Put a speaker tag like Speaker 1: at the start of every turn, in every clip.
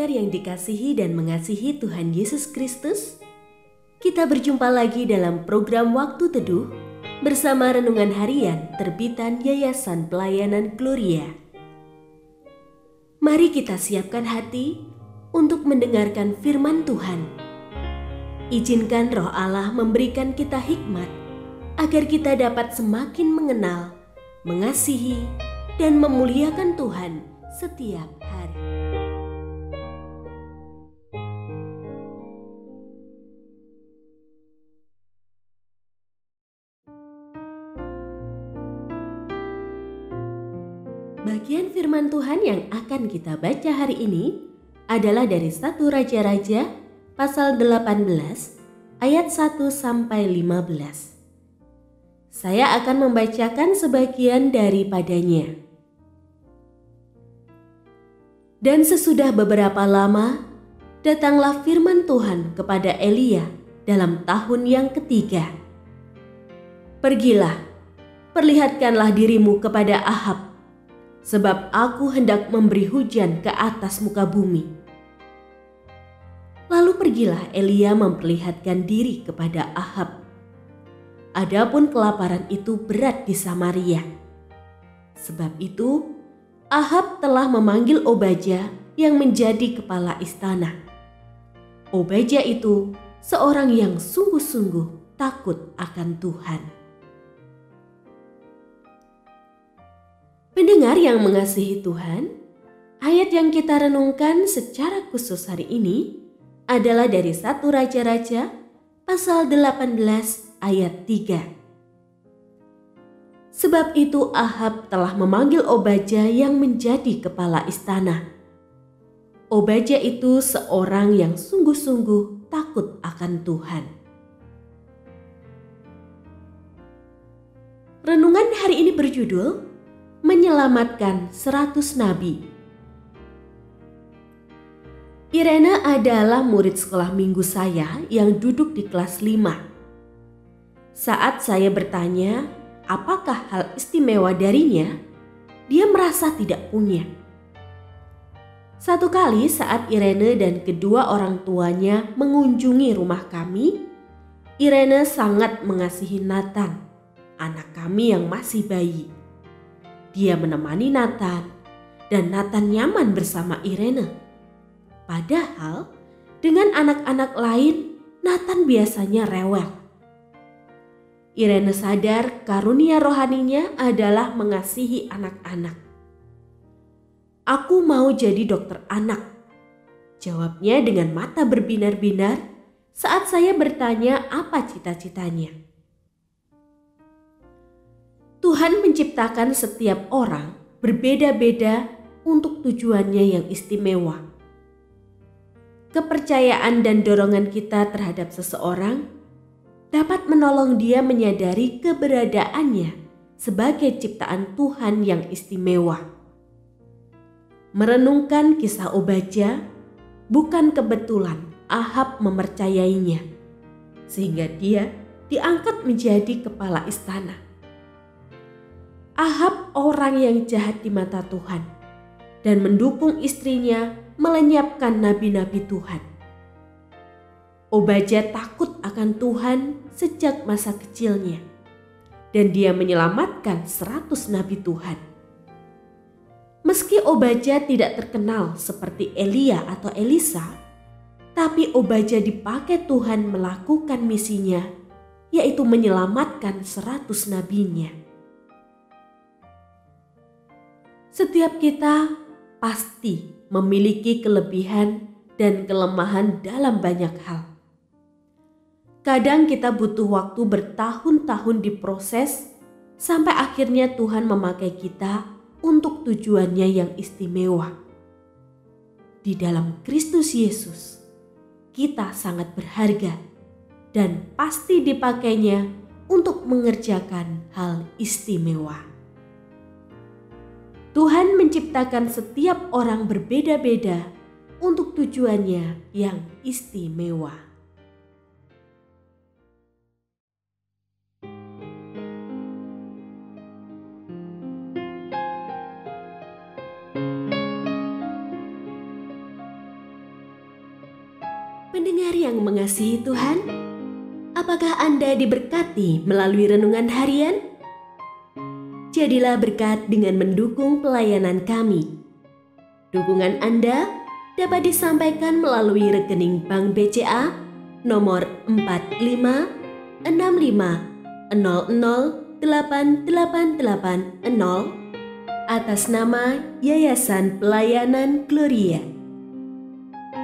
Speaker 1: pendengar yang dikasihi dan mengasihi Tuhan Yesus Kristus, kita berjumpa lagi dalam program Waktu Teduh bersama Renungan Harian terbitan Yayasan Pelayanan Gloria. Mari kita siapkan hati untuk mendengarkan firman Tuhan. Izinkan Roh Allah memberikan kita hikmat agar kita dapat semakin mengenal, mengasihi, dan memuliakan Tuhan setiap hari. Bagian firman Tuhan yang akan kita baca hari ini adalah dari 1 Raja-Raja pasal 18 ayat 1 sampai 15. Saya akan membacakan sebagian daripadanya. Dan sesudah beberapa lama, datanglah firman Tuhan kepada Elia dalam tahun yang ketiga. Pergilah, perlihatkanlah dirimu kepada Ahab, sebab aku hendak memberi hujan ke atas muka bumi. Lalu pergilah Elia memperlihatkan diri kepada Ahab. Adapun kelaparan itu berat di Samaria. Sebab itu, Ahab telah memanggil Obadya yang menjadi kepala istana. Obadya itu seorang yang sungguh-sungguh takut akan Tuhan. Pendengar yang mengasihi Tuhan, ayat yang kita renungkan secara khusus hari ini adalah dari 1 Raja-Raja pasal 18 ayat 3. Sebab itu Ahab telah memanggil Obadya yang menjadi kepala istana. Obadya itu seorang yang sungguh-sungguh takut akan Tuhan. Renungan hari ini berjudul Menyelamatkan 100 Nabi. Irene adalah murid sekolah minggu saya yang duduk di kelas 5. Saat saya bertanya apakah hal istimewa darinya, dia merasa tidak punya. Satu kali saat Irene dan kedua orang tuanya mengunjungi rumah kami, Irene sangat mengasihi Nathan, anak kami yang masih bayi. Dia menemani Nathan dan Nathan nyaman bersama Irene. Padahal dengan anak-anak lain, Nathan biasanya rewel. Irene sadar karunia rohaninya adalah mengasihi anak-anak. Aku mau jadi dokter anak, jawabnya dengan mata berbinar-binar saat saya bertanya apa cita-citanya. Tuhan menciptakan setiap orang berbeda-beda untuk tujuannya yang istimewa. Kepercayaan dan dorongan kita terhadap seseorang dapat menolong dia menyadari keberadaannya sebagai ciptaan Tuhan yang istimewa. Merenungkan kisah Obadya, bukan kebetulan Ahab mempercayainya, sehingga dia diangkat menjadi kepala istana. Ahab orang yang jahat di mata Tuhan dan mendukung istrinya melenyapkan nabi-nabi Tuhan. Obadya takut akan Tuhan sejak masa kecilnya dan dia menyelamatkan 100 nabi Tuhan. Meski Obadya tidak terkenal seperti Elia atau Elisa, tapi Obadya dipakai Tuhan melakukan misinya, yaitu menyelamatkan 100 nabinya. Setiap kita pasti memiliki kelebihan dan kelemahan dalam banyak hal. Kadang kita butuh waktu bertahun-tahun diproses sampai akhirnya Tuhan memakai kita untuk tujuannya yang istimewa. Di dalam Kristus Yesus, kita sangat berharga dan pasti dipakainya untuk mengerjakan hal istimewa. Tuhan menciptakan setiap orang berbeda-beda untuk tujuannya yang istimewa. Pendengar yang mengasihi Tuhan, apakah Anda diberkati melalui renungan harian? Jadilah berkat dengan mendukung pelayanan kami. Dukungan Anda dapat disampaikan melalui rekening Bank BCA nomor 4565008880 atas nama Yayasan Pelayanan Gloria.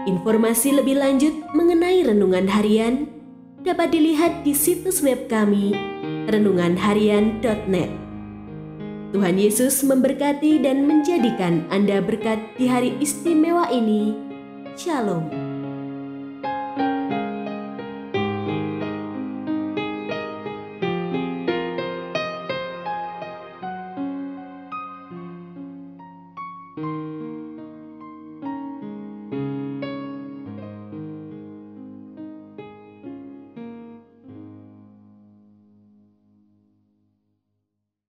Speaker 1: Informasi lebih lanjut mengenai renungan harian dapat dilihat di situs web kami renunganharian.net. Tuhan Yesus memberkati dan menjadikan Anda berkat di hari istimewa ini. Shalom.